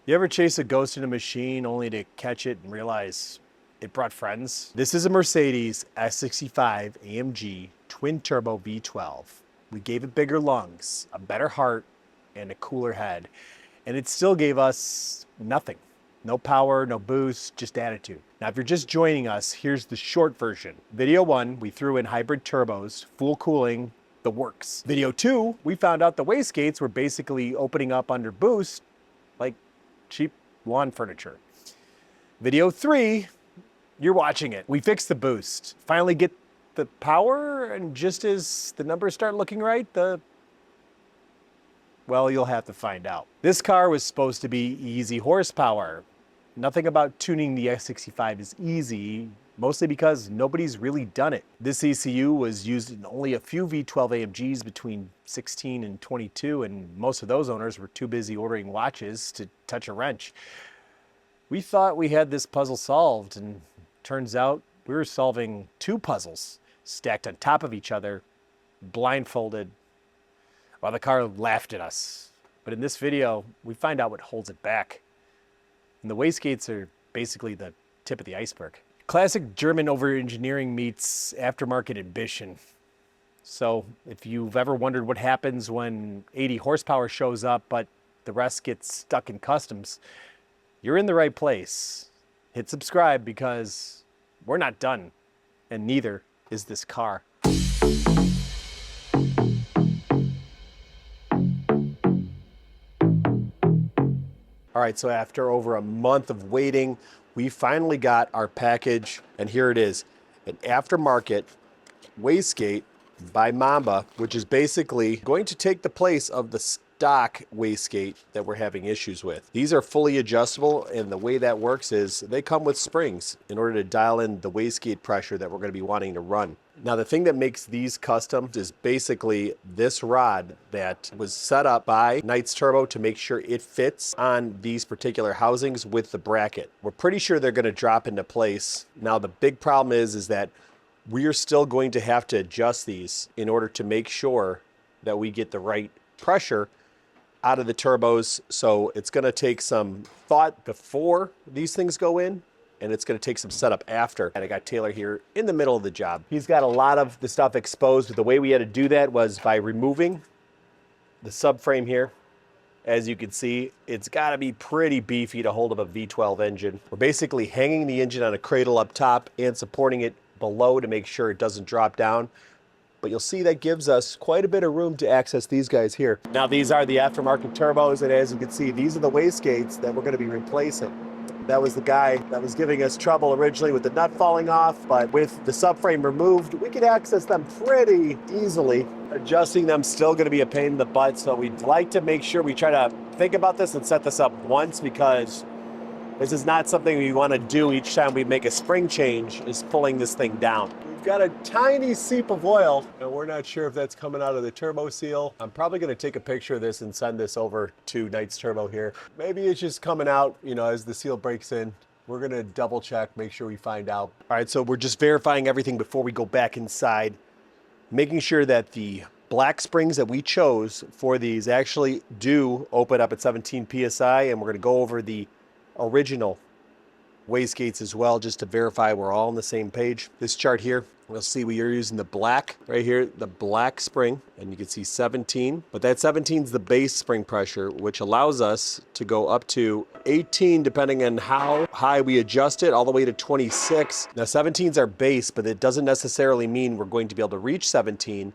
You ever chase a ghost in a machine only to catch it and realize it brought friends? This is a Mercedes S65 AMG twin turbo V12. We gave it bigger lungs, a better heart, and a cooler head. And it still gave us nothing. No power, no boost, just attitude. Now, if you're just joining us, here's the short version. Video 1, we threw in hybrid turbos, full cooling, the works. Video 2, we found out the wastegates were basically opening up under boost, like cheap lawn furniture. Video 3, you're watching it. We fixed the boost. Finally get the power, and just as the numbers start looking right, well, you'll have to find out. This car was supposed to be easy horsepower. Nothing about tuning the S65 is easy, mostly because nobody's really done it. This ECU was used in only a few V12 AMGs between 16 and 22, and most of those owners were too busy ordering watches to touch a wrench. We thought we had this puzzle solved, and turns out we were solving two puzzles stacked on top of each other, blindfolded, while the car laughed at us. But in this video, we find out what holds it back. And the wastegates are basically the tip of the iceberg. Classic German over-engineering meets aftermarket ambition. So if you've ever wondered what happens when 80 horsepower shows up, but the rest gets stuck in customs, you're in the right place. Hit subscribe because we're not done, and neither is this car. All right, so after over a month of waiting, we finally got our package, and here it is, an aftermarket wastegate by Mamba, which is basically going to take the place of the stock wastegate that we're having issues with. These are fully adjustable, and the way that works is they come with springs in order to dial in the wastegate pressure that we're going to be wanting to run. Now, the thing that makes these custom is basically this rod that was set up by Knight's Turbo to make sure it fits on these particular housings with the bracket. We're pretty sure they're going to drop into place. Now, the big problem is that we are still going to have to adjust these in order to make sure that we get the right pressure out of the turbos. So it's going to take some thought before these things go in, and it's going to take some setup after. And I got Taylor here in the middle of the job. He's got a lot of the stuff exposed. The way we had to do that was by removing the subframe here. As you can see, it's got to be pretty beefy to hold up a V12 engine. We're basically hanging the engine on a cradle up top and supporting it below to make sure it doesn't drop down. But you'll see that gives us quite a bit of room to access these guys here. Now, these are the aftermarket turbos, and as you can see, these are the wastegates that we're going to be replacing. That was the guy that was giving us trouble originally with the nut falling off, but with the subframe removed, we could access them pretty easily. Adjusting them still going to be a pain in the butt, so we'd like to make sure we try to think about this and set this up once, because this is not something we want to do each time we make a spring change, is pulling this thing down. We've got a tiny seep of oil, and we're not sure if that's coming out of the turbo seal. I'm probably going to take a picture of this and send this over to Knight's Turbo here. Maybe it's just coming out, you know, as the seal breaks in. We're going to double check, make sure we find out. All right, so we're just verifying everything before we go back inside, making sure that the black springs that we chose for these actually do open up at 17 PSI, and we're going to go over the original wastegates as well, just to verify we're all on the same page. This chart here, we'll see we are using the black right here, the black spring, and you can see 17, but that 17 is the base spring pressure, which allows us to go up to 18 depending on how high we adjust it, all the way to 26. Now 17 is our base, but it doesn't necessarily mean we're going to be able to reach 17,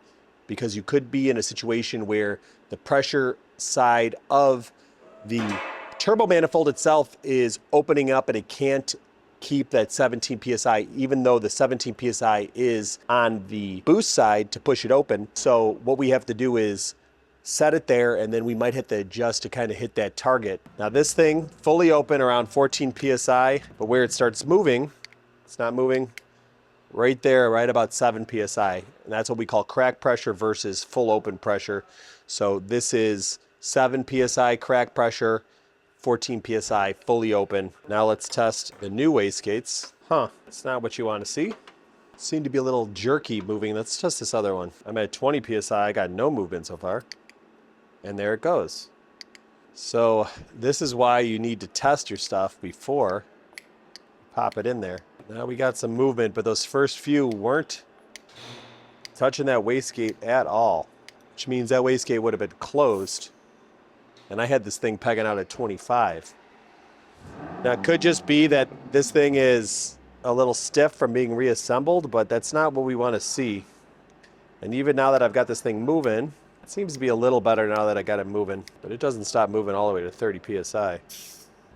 because you could be in a situation where the pressure side of the turbo manifold itself is opening up and it can't keep that 17 PSI, even though the 17 PSI is on the boost side to push it open. So what we have to do is set it there, and then we might have to adjust to kind of hit that target. Now this thing fully open around 14 PSI, but where it starts moving, it's not moving right there, right about 7 PSI. And that's what we call crack pressure versus full open pressure. So this is 7 PSI crack pressure, 14 PSI fully open. Now let's test the new wastegates. It's not what you want to see. Seem to be a little jerky moving. Let's test this other one. I'm at 20 PSI. I got no movement so far. And there it goes. So this is why you need to test your stuff before you pop it in there. Now we got some movement, but those first few weren't touching that wastegate at all, which means that wastegate would have been closed. And I had this thing pegging out at 25. Now it could just be that this thing is a little stiff from being reassembled, but that's not what we want to see. And even now that I've got this thing moving, it seems to be a little better now that I got it moving, but it doesn't stop moving all the way to 30 PSI.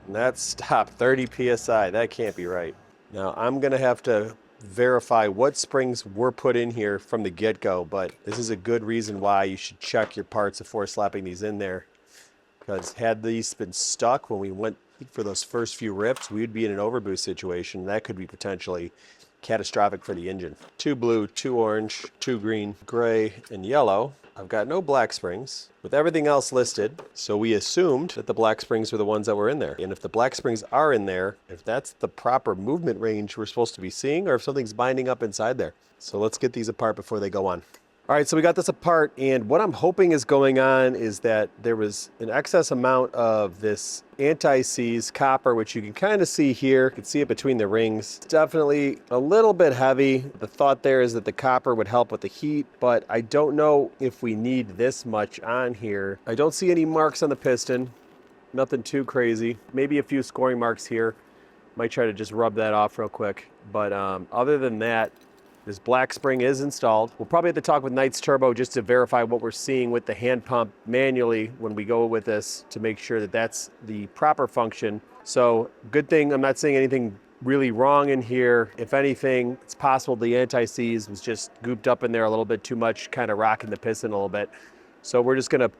And that stopped 30 PSI. That can't be right. Now I'm gonna have to verify what springs were put in here from the get-go, but this is a good reason why you should check your parts before slapping these in there. Because had these been stuck when we went for those first few rips, we'd be in an overboost situation. That could be potentially catastrophic for the engine. 2 blue, 2 orange, 2 green, gray, and yellow. I've got no black springs with everything else listed. So we assumed that the black springs were the ones that were in there. And if the black springs are in there, if that's the proper movement range we're supposed to be seeing, or if something's binding up inside there. So let's get these apart before they go on. All right, so we got this apart, and what I'm hoping is going on is that there was an excess amount of this anti-seize copper, which you can kind of see here. You can see it between the rings. It's definitely a little bit heavy. The thought there is that the copper would help with the heat, but I don't know if we need this much on here. I don't see any marks on the piston. Nothing too crazy. Maybe a few scoring marks here. Might try to just rub that off real quick. But other than that, this black spring is installed. We'll probably have to talk with Knight's Turbo just to verify what we're seeing with the hand pump manually when we go with this to make sure that that's the proper function. So good thing I'm not seeing anything really wrong in here. If anything, it's possible the anti-seize was just gooped up in there a little bit too much, kind of rocking the piston a little bit. So we're just gonna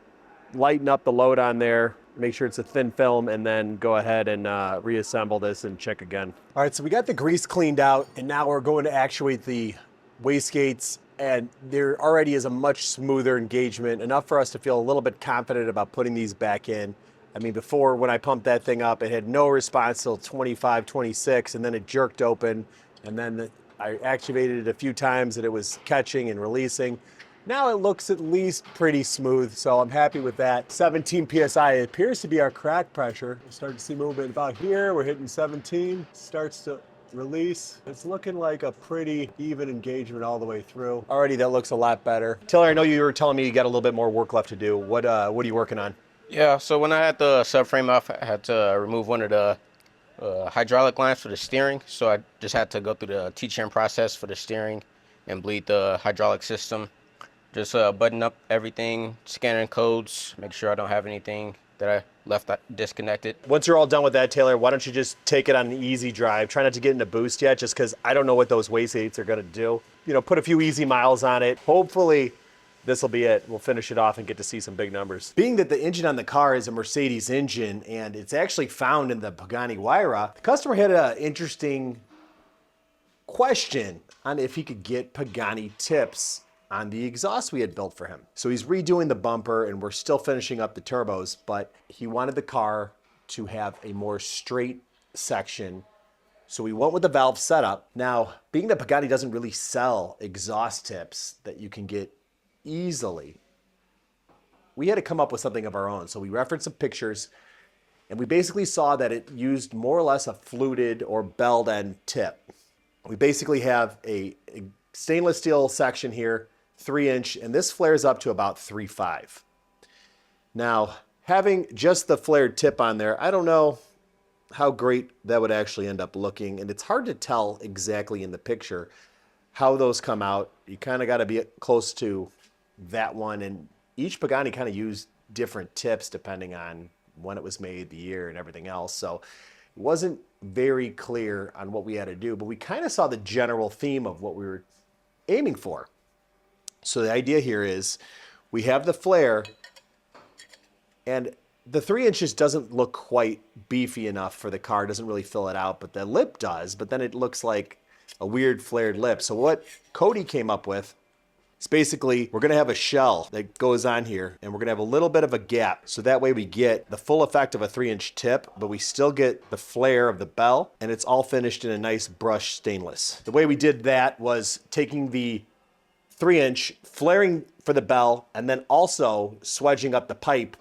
lighten up the load on there, make sure it's a thin film, and then go ahead and reassemble this and check again. All right, so we got the grease cleaned out, and now we're going to actuate the wastegates, and there already is a much smoother engagement, enough for us to feel a little bit confident about putting these back in. I mean, before, when I pumped that thing up, it had no response till 25, 26, and then it jerked open, and then I activated it a few times, and it was catching and releasing. Now it looks at least pretty smooth, so I'm happy with that. 17 PSI, it appears to be our crack pressure. We start to see movement about here. We're hitting 17, starts to release. It's looking like a pretty even engagement all the way through. Already that looks a lot better. Taylor, I know you were telling me you got a little bit more work left to do. What are you working on? Yeah, so when I had the subframe off, I had to remove one of the hydraulic lines for the steering. So I just had to go through the teach-in process for the steering and bleed the hydraulic system. Just button up everything, scanning codes, make sure I don't have anything that I left disconnected. Once you're all done with that, Taylor, why don't you just take it on an easy drive? Try not to get into boost yet, just because I don't know what those wastegates are going to do. You know, put a few easy miles on it. Hopefully, this will be it. We'll finish it off and get to see some big numbers. Being that the engine on the car is a Mercedes engine, and it's actually found in the Pagani Huayra, the customer had an interesting question on if he could get Pagani tips on the exhaust we had built for him. So he's redoing the bumper, and we're still finishing up the turbos, but he wanted the car to have a more straight section. So we went with the valve setup. Now, being that Pagani doesn't really sell exhaust tips that you can get easily, we had to come up with something of our own. So we referenced some pictures, and we basically saw that it used more or less a fluted or belled end tip. We basically have a stainless steel section here, 3-inch, and this flares up to about 3.5. Now, having just the flared tip on there, I don't know how great that would actually end up looking, and it's hard to tell exactly in the picture how those come out. You kind of got to be close to that one, and each Pagani kind of used different tips depending on when it was made, the year, and everything else. So it wasn't very clear on what we had to do, but we kind of saw the general theme of what we were aiming for. So the idea here is we have the flare, and the 3 inches doesn't look quite beefy enough for the car, doesn't really fill it out, but the lip does, but then it looks like a weird flared lip. So what Cody came up with is basically we're gonna have a shell that goes on here, and we're gonna have a little bit of a gap. So that way we get the full effect of a 3-inch tip, but we still get the flare of the bell, and it's all finished in a nice brushed stainless. The way we did that was taking the 3-inch, flaring for the bell, and then also swedging up the pipe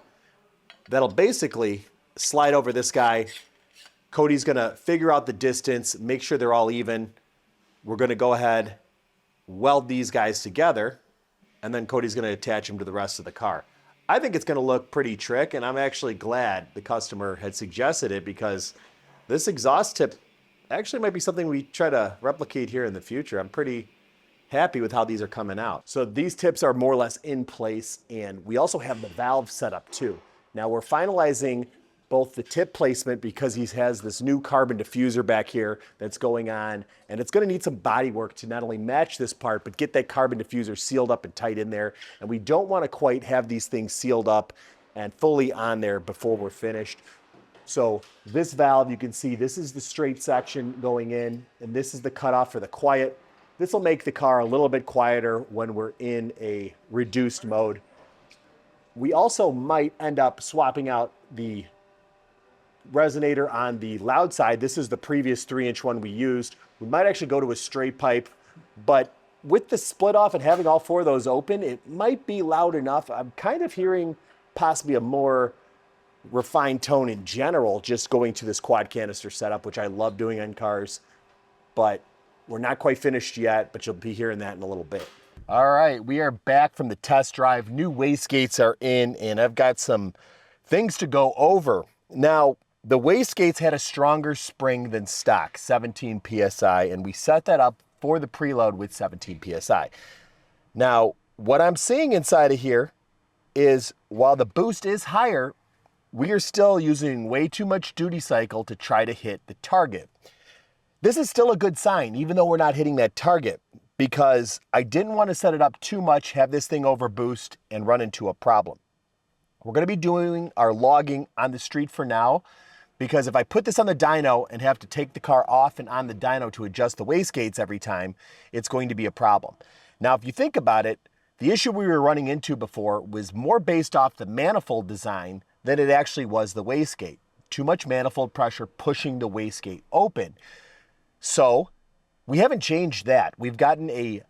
that'll basically slide over this guy. Cody's gonna figure out the distance, make sure they're all even. We're gonna go ahead, weld these guys together, and then Cody's gonna attach them to the rest of the car. I think it's gonna look pretty trick, and I'm actually glad the customer had suggested it, because this exhaust tip actually might be something we try to replicate here in the future. I'm pretty happy with how these are coming out. So these tips are more or less in place, and we also have the valve set up too. Now we're finalizing both the tip placement, because he has this new carbon diffuser back here that's going on, and it's gonna need some body work to not only match this part, but get that carbon diffuser sealed up and tight in there. And we don't wanna quite have these things sealed up and fully on there before we're finished. So this valve, you can see this is the straight section going in, and this is the cutoff for the quiet. This will make the car a little bit quieter when we're in a reduced mode. We also might end up swapping out the resonator on the loud side. This is the previous 3-inch one we used. We might actually go to a straight pipe, but with the split off and having all 4 of those open, it might be loud enough. I'm kind of hearing possibly a more refined tone in general, just going to this quad canister setup, which I love doing on cars, but we're not quite finished yet, but you'll be hearing that in a little bit. All right, we are back from the test drive. New wastegates are in, and I've got some things to go over. Now, the wastegates had a stronger spring than stock, 17 PSI, and we set that up for the preload with 17 PSI. Now, what I'm seeing inside of here is, while the boost is higher, we are still using way too much duty cycle to try to hit the target. This is still a good sign, even though we're not hitting that target, because I didn't want to set it up too much, have this thing overboost, and run into a problem. We're going to be doing our logging on the street for now, because if I put this on the dyno and have to take the car off and on the dyno to adjust the wastegates every time, it's going to be a problem. Now, if you think about it, the issue we were running into before was more based off the manifold design than it actually was the wastegate. Too much manifold pressure pushing the wastegate open. So we haven't changed that. We've gotten a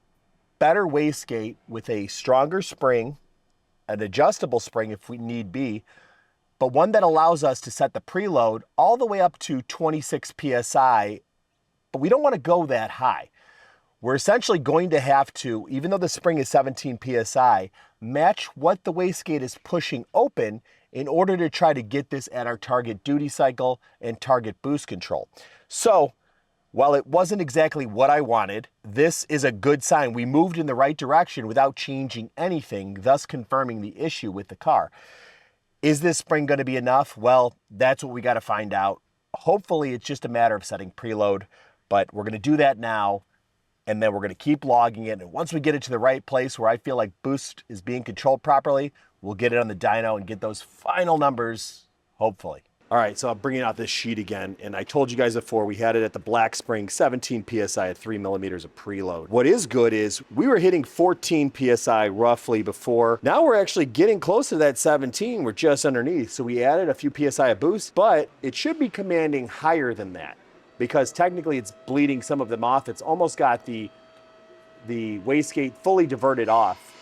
better wastegate with a stronger spring, an adjustable spring if we need be, but one that allows us to set the preload all the way up to 26 PSI, but we don't want to go that high. We're essentially going to have to, even though the spring is 17 PSI, match what the wastegate is pushing open in order to try to get this at our target duty cycle and target boost control. So, while it wasn't exactly what I wanted, this is a good sign. We moved in the right direction without changing anything, thus confirming the issue with the car. Is this spring going to be enough? Well, that's what we got to find out. Hopefully, it's just a matter of setting preload, but we're going to do that now, and then we're going to keep logging it. And once we get it to the right place where I feel like boost is being controlled properly, we'll get it on the dyno and get those final numbers, hopefully. All right, so I'm bringing out this sheet again, and I told you guys before we had it at the black spring, 17 PSI at 3 millimeters of preload. What is good is we were hitting 14 PSI roughly before. Now we're actually getting close to that 17. We're just underneath, so we added a few PSI of boost, but it should be commanding higher than that, because technically it's bleeding some of them off. It's almost got the wastegate fully diverted off.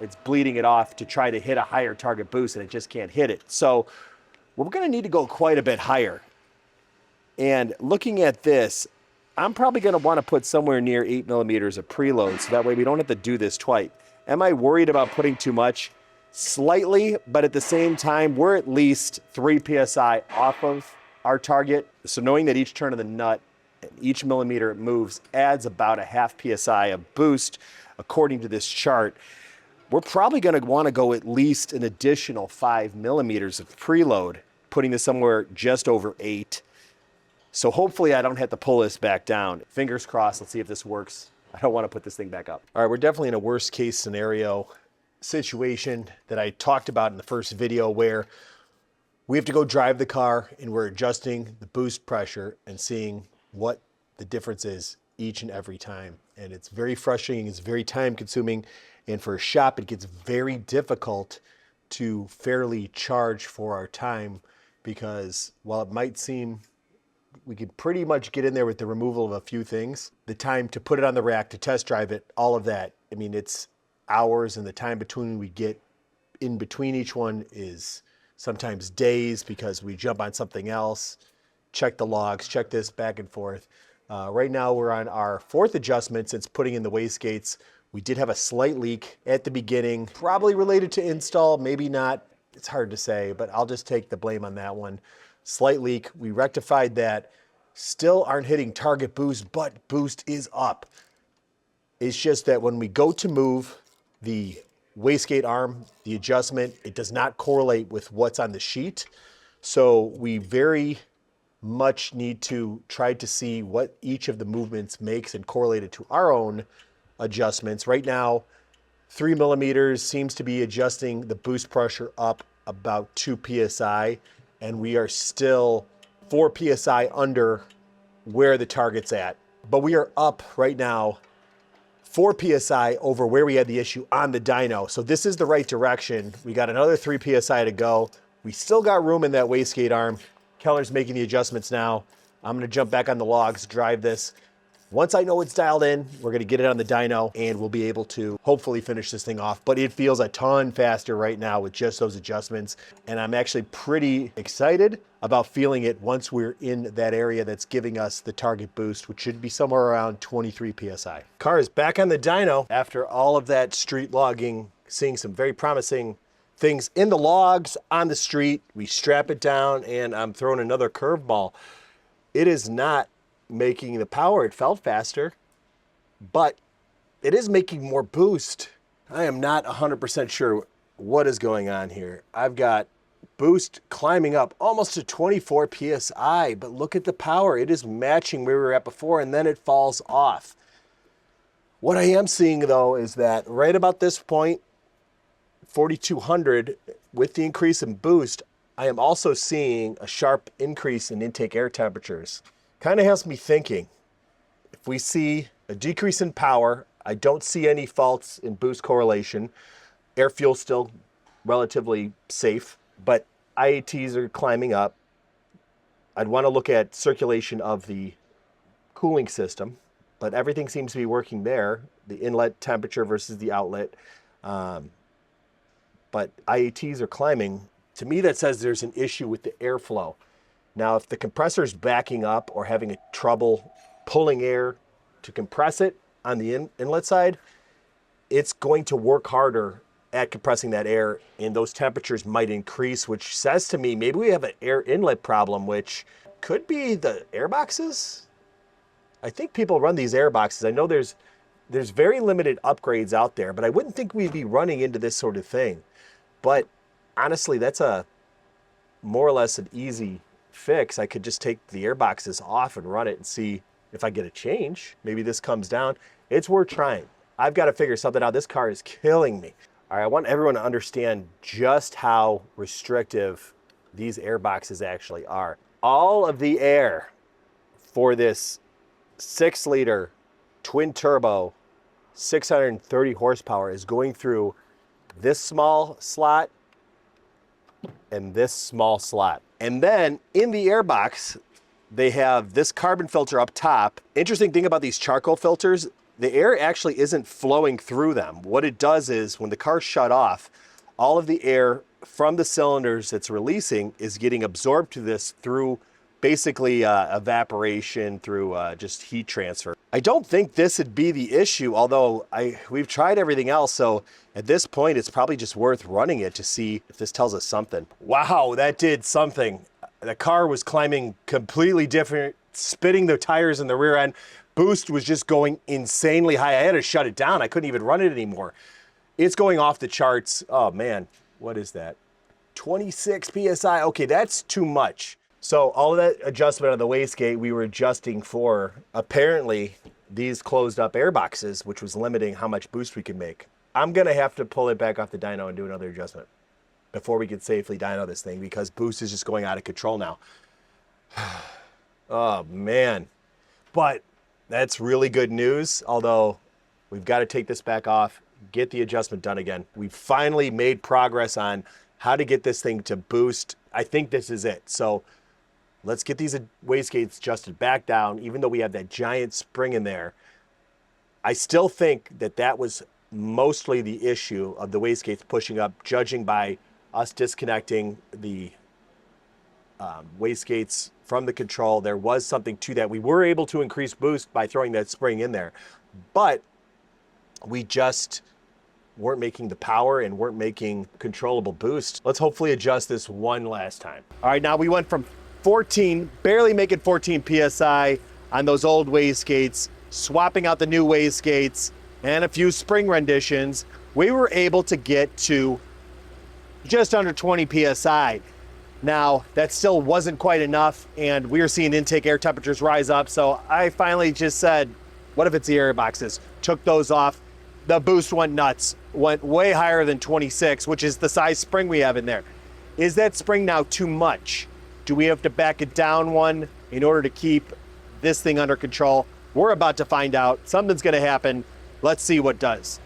It's bleeding it off to try to hit a higher target boost, and it just can't hit it. So we're going to need to go quite a bit higher. And looking at this, I'm probably going to want to put somewhere near 8 millimeters of preload, so that way we don't have to do this twice. Am I worried about putting too much? Slightly, but at the same time, we're at least 3 PSI off of our target. So knowing that each turn of the nut, and each millimeter it moves, adds about a half PSI of boost, according to this chart, we're probably going to want to go at least an additional 5 millimeters of preload, putting this somewhere just over 8. So hopefully I don't have to pull this back down. Fingers crossed. Let's see if this works. I don't want to put this thing back up. All right, we're definitely in a worst case scenario situation that I talked about in the first video, where we have to go drive the car and we're adjusting the boost pressure and seeing what the difference is each and every time. And it's very frustrating. It's very time consuming. And for a shop, it gets very difficult to fairly charge for our time, because while it might seem we could pretty much get in there with the removal of a few things, the time to put it on the rack, to test drive it, all of that, I mean, it's hours, and the time between we get in between each one is sometimes days because we jump on something else, check the logs, check this back and forth. Right now we're on our fourth adjustment since putting in the wastegates. We did have a slight leak at the beginning, probably related to install, maybe not. It's hard to say, but I'll just take the blame on that one. Slight leak, we rectified that. Still aren't hitting target boost, but boost is up. It's just that when we go to move the wastegate arm, the adjustment, it does not correlate with what's on the sheet. So we very much need to try to see what each of the movements makes and correlate it to our own adjustments. Right now, 3 millimeters seems to be adjusting the boost pressure up about 2 PSI, and we are still 4 PSI under where the target's at. But we are up right now 4 PSI over where we had the issue on the dyno. So this is the right direction. We got another 3 PSI to go. We still got room in that wastegate arm. Keller's making the adjustments now. I'm gonna jump back on the logs, drive this. Once I know it's dialed in, we're gonna get it on the dyno and we'll be able to hopefully finish this thing off. But it feels a ton faster right now with just those adjustments. And I'm actually pretty excited about feeling it once we're in that area that's giving us the target boost, which should be somewhere around 23 PSI. Car is back on the dyno after all of that street logging, seeing some very promising things in the logs on the street. We strap it down and I'm throwing another curveball. It is not making the power. It felt faster, but it is making more boost. I am not 100% sure what is going on here. I've got boost climbing up almost to 24 PSI, but look at the power. It is matching where we were at before, and then it falls off. What I am seeing though is that right about this point, 4,200, with the increase in boost, I am also seeing a sharp increase in intake air temperatures. Kind of has me thinking, if we see a decrease in power, I don't see any faults in boost correlation. Air fuel's still relatively safe, but IATs are climbing up. I'd want to look at circulation of the cooling system, but everything seems to be working there. The inlet temperature versus the outlet. But IATs are climbing. To me, that says there's an issue with the airflow. Now, if the compressor's backing up or having a trouble pulling air to compress it on the inlet side, it's going to work harder at compressing that air, and those temperatures might increase, which says to me maybe we have an air inlet problem, which could be the airboxes. I think people run these airboxes. I know there's very limited upgrades out there, but I wouldn't think we'd be running into this sort of thing. But honestly, that's a more or less an easy fix. I could just take the airboxes off and run it and see if I get a change. Maybe this comes down. It's worth trying. I've got to figure something out. This car is killing me. All right, I want everyone to understand just how restrictive these airboxes actually are. All of the air for this 6-liter twin turbo 630 horsepower is going through this small slot and this small slot. And then in the airbox, they have this carbon filter up top. Interesting thing about these charcoal filters, the air actually isn't flowing through them. What it does is when the car's shut off, all of the air from the cylinders that's releasing is getting absorbed to this through basically evaporation, through just heat transfer. I don't think this would be the issue, although we've tried everything else. So at this point, it's probably just worth running it to see if this tells us something. Wow, that did something. The car was climbing completely different, spitting the tires in the rear end. Boost was just going insanely high. I had to shut it down. I couldn't even run it anymore. It's going off the charts. Oh man, what is that? 26 PSI. Okay, that's too much. So all of that adjustment on the wastegate, we were adjusting for apparently these closed up airboxes, which was limiting how much boost we could make. I'm gonna have to pull it back off the dyno and do another adjustment before we can safely dyno this thing, because boost is just going out of control now. Oh man, but that's really good news. Although we've got to take this back off, get the adjustment done again. We've finally made progress on how to get this thing to boost. I think this is it. So let's get these wastegates adjusted back down, even though we have that giant spring in there. I still think that that was mostly the issue of the wastegates pushing up, judging by us disconnecting the wastegates from the control. There was something to that. We were able to increase boost by throwing that spring in there, but we just weren't making the power and weren't making controllable boost. Let's hopefully adjust this one last time. All right, now we went from 14, barely making 14 PSI on those old wastegates, swapping out the new wastegates and a few spring renditions. We were able to get to just under 20 PSI. Now, that still wasn't quite enough, and we were seeing intake air temperatures rise up, so I finally just said, what if it's the airboxes? Took those off. The boost went nuts, went way higher than 26, which is the size spring we have in there. Is that spring now too much? Do we have to back it down one in order to keep this thing under control? We're about to find out. Something's gonna happen. Let's see what does.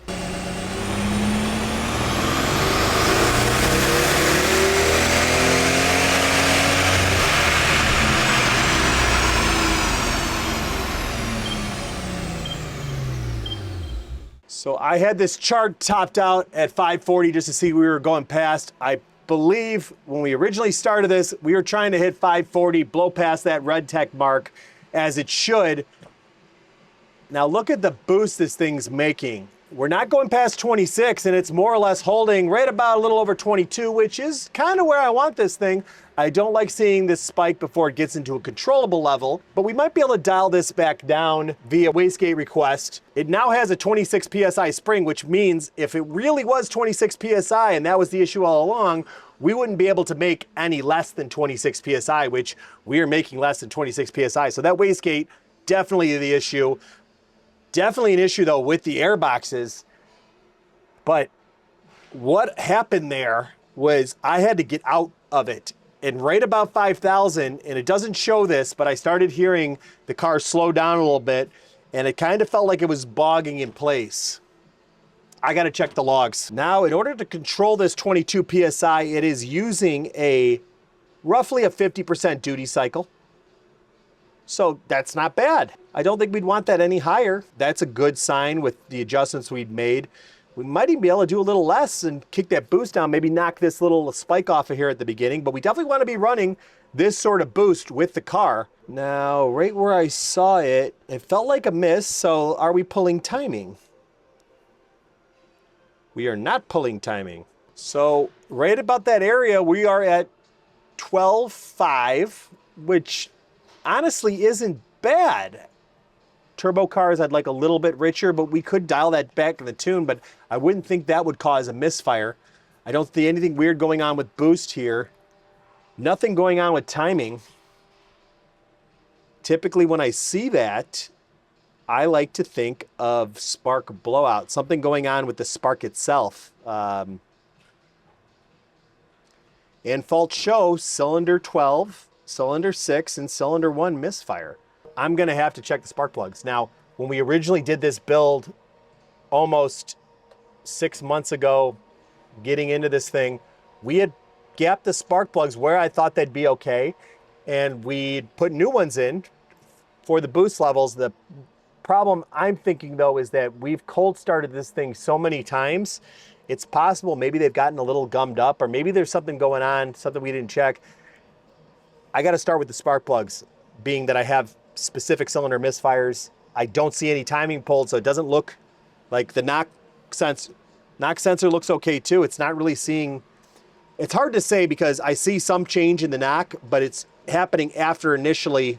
So I had this chart topped out at 540 just to see we were going past. I believe when we originally started this, we were trying to hit 540, blow past that red tech mark as it should. Now look at the boost this thing's making. We're not going past 26 and it's more or less holding right about a little over 22, which is kind of where I want this thing. I don't like seeing this spike before it gets into a controllable level, but we might be able to dial this back down via wastegate request. It now has a 26 PSI spring, which means if it really was 26 PSI and that was the issue all along, we wouldn't be able to make any less than 26 PSI, which we are making less than 26 PSI. So that wastegate, definitely the issue. Definitely an issue though with the airboxes. But what happened there was I had to get out of it. And right about 5,000, and it doesn't show this, but I started hearing the car slow down a little bit, and it kind of felt like it was bogging in place. I got to check the logs. Now, in order to control this 22 PSI, it is using roughly a 50% duty cycle. So that's not bad. I don't think we'd want that any higher. That's a good sign with the adjustments we'd made. We might even be able to do a little less and kick that boost down, maybe knock this little spike off of here at the beginning, but we definitely want to be running this sort of boost with the car. Now, right where I saw it, it felt like a miss, so are we pulling timing? We are not pulling timing. So right about that area, we are at 12.5, which honestly isn't bad. Turbo cars, I'd like a little bit richer, but we could dial that back in the tune, but I wouldn't think that would cause a misfire. I don't see anything weird going on with boost here. Nothing going on with timing. Typically when I see that, I like to think of spark blowout, something going on with the spark itself. And faults show cylinder 12, cylinder 6, and cylinder 1 misfire. I'm gonna have to check the spark plugs. Now, when we originally did this build almost 6 months ago, getting into this thing, we had gapped the spark plugs where I thought they'd be okay, and we'd put new ones in for the boost levels. The problem I'm thinking though is that we've cold started this thing so many times, it's possible maybe they've gotten a little gummed up, or maybe there's something going on, something we didn't check. I gotta start with the spark plugs, being that I have specific cylinder misfires. I don't see any timing pulled, so it doesn't look like the knock sensor looks okay too. It's not really seeing, it's hard to say because I see some change in the knock, but it's happening after initially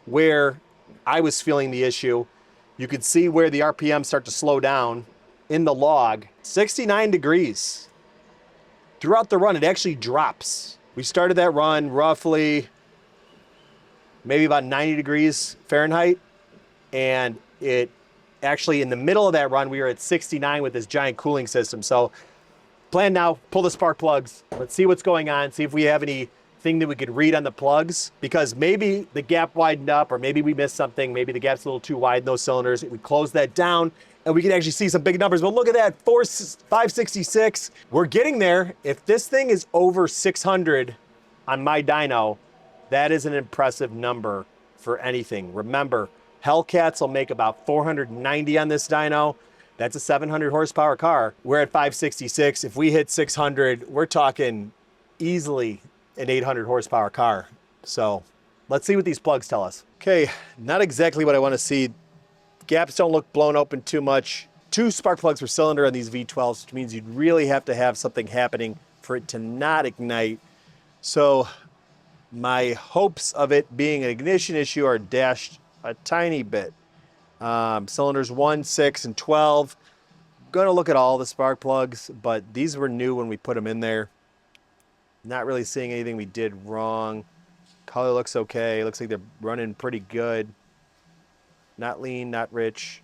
where I was feeling the issue. You could see where the RPM start to slow down in the log. 69 degrees. Throughout the run, it actually drops. We started that run roughly maybe about 90 degrees Fahrenheit, and it actually, in the middle of that run, we were at 69 with this giant cooling system. So plan now, pull the spark plugs. Let's see what's going on, see if we have anything that we could read on the plugs, because maybe the gap widened up, or maybe we missed something. Maybe the gap's a little too wide in those cylinders. We close that down and we can actually see some big numbers. But look at that, 566. We're getting there. If this thing is over 600 on my dyno, that is an impressive number for anything. Remember, Hellcats will make about 490 on this dyno. That's a 700 horsepower car. We're at 566. If we hit 600, we're talking easily an 800 horsepower car. So let's see what these plugs tell us. Okay, not exactly what I want to see. Gaps don't look blown open too much. 2 spark plugs per cylinder on these V12s, which means you'd really have to have something happening for it to not ignite. So my hopes of it being an ignition issue are dashed a tiny bit. Cylinders 1, 6, and 12. Gonna look at all the spark plugs, but these were new when we put them in there. Not really seeing anything we did wrong. Color looks okay. Looks like they're running pretty good. Not lean, not rich.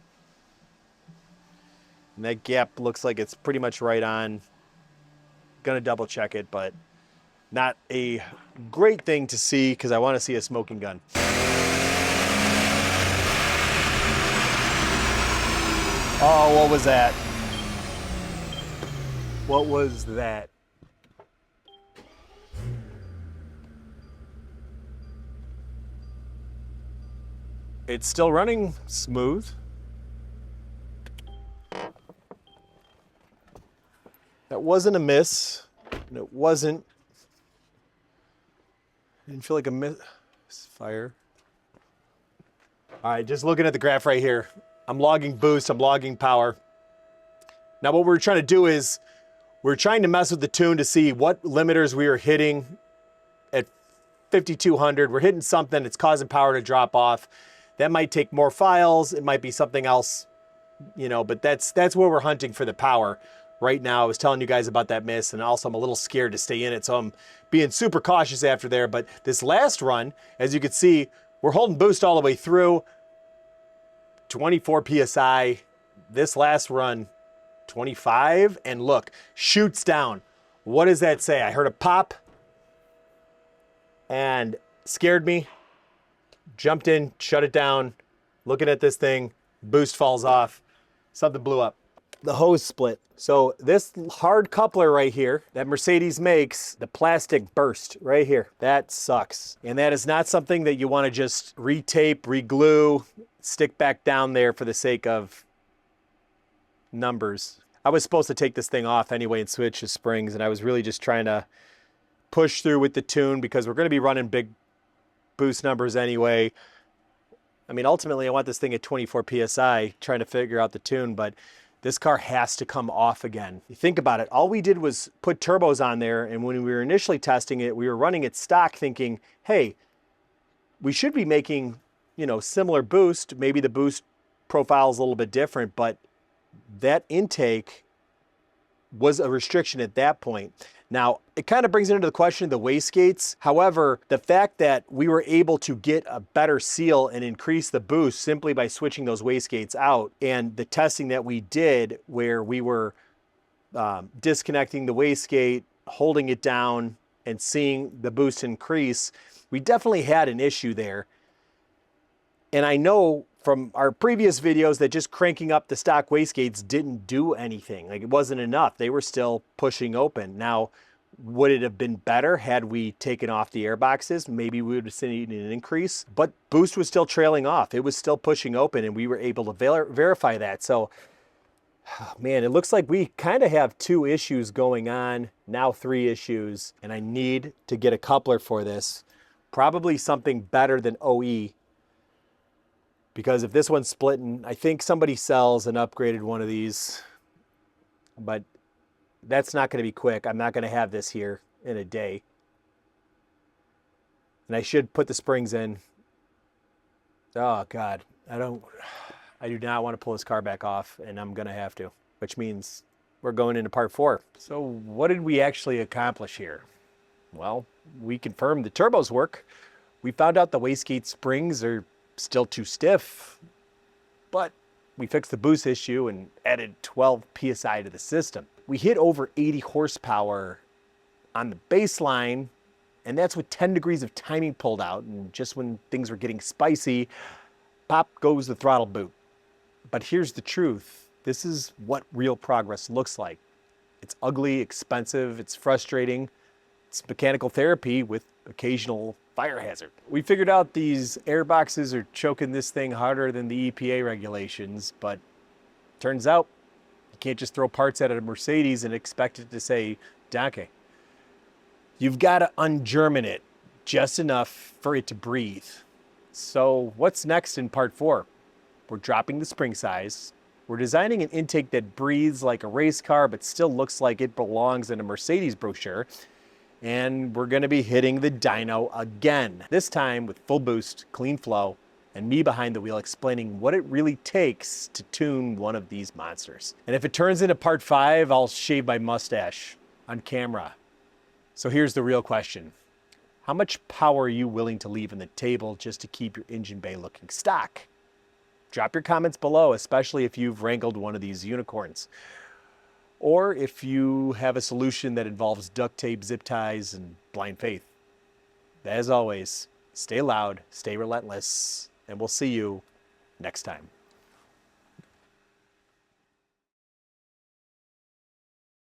And that gap looks like it's pretty much right on. Gonna double check it, but not a great thing to see because I want to see a smoking gun. Oh, what was that? What was that? It's still running smooth. That wasn't a miss, and it wasn't. Didn't feel like a misfire. All right, just looking at the graph right here. I'm logging boost, I'm logging power. Now what we're trying to do is we're trying to mess with the tune to see what limiters we are hitting at 5,200. We're hitting something, it's causing power to drop off. That might take more files, it might be something else, you know, but that's where we're hunting for the power. Right now, I was telling you guys about that miss, and also I'm a little scared to stay in it, so I'm being super cautious after there. But this last run, as you can see, we're holding boost all the way through, 24 PSI. This last run, 25, and look, shoots down. What does that say? I heard a pop, and scared me. Jumped in, shut it down, looking at this thing, boost falls off, something blew up. The hose split. So this hard coupler right here that Mercedes makes, the plastic burst right here. That sucks. And that is not something that you want to just retape, reglue, stick back down there for the sake of numbers. I was supposed to take this thing off anyway and switch the springs, and I was really just trying to push through with the tune because we're going to be running big boost numbers anyway. I mean, ultimately, I want this thing at 24 PSI, trying to figure out the tune, but this car has to come off again. You think about it, all we did was put turbos on there, and when we were initially testing it, we were running it stock thinking, hey, we should be making, you know, similar boost. Maybe the boost profile is a little bit different, but that intake was a restriction at that point. Now, it kind of brings into the question of the wastegates. However, the fact that we were able to get a better seal and increase the boost simply by switching those wastegates out, and the testing that we did where we were disconnecting the wastegate, holding it down, and seeing the boost increase, we definitely had an issue there. And I know from our previous videos that just cranking up the stock wastegates didn't do anything. Like, it wasn't enough. They were still pushing open. Now, would it have been better had we taken off the airboxes? Maybe we would have seen an increase, but boost was still trailing off. It was still pushing open, and we were able to verify that. So, man, it looks like we kind of have 2 issues going on, now 3 issues, and I need to get a coupler for this. Probably something better than OE. Because if this one's splitting, I think somebody sells an upgraded one of these, but that's not going to be quick. I'm not going to have this here in a day. And I should put the springs in. Oh God, I do not want to pull this car back off, and I'm going to have to, which means we're going into part 4. So what did we actually accomplish here? Well, we confirmed the turbos work. We found out the wastegate springs are still too stiff, but we fixed the boost issue and added 12 PSI to the system. We hit over 80 horsepower on the baseline, and that's with 10 degrees of timing pulled out, and just when things were getting spicy, pop goes the throttle boot. But here's the truth. This is what real progress looks like. It's ugly, expensive, it's frustrating. It's mechanical therapy with occasional fire hazard. We figured out these airboxes are choking this thing harder than the EPA regulations, but turns out can't just throw parts at a Mercedes and expect it to say Donkey. You've got to ungerman it just enough for it to breathe. So what's next in part 4? We're dropping the spring size. We're designing an intake that breathes like a race car but still looks like it belongs in a Mercedes brochure. And we're going to be hitting the dyno again, this time with full boost, clean flow, and me behind the wheel explaining what it really takes to tune one of these monsters. And if it turns into part 5, I'll shave my mustache on camera. So here's the real question. How much power are you willing to leave on the table just to keep your engine bay looking stock? Drop your comments below, especially if you've wrangled one of these unicorns. Or if you have a solution that involves duct tape, zip ties, and blind faith. As always, stay loud, stay relentless, and we'll see you next time.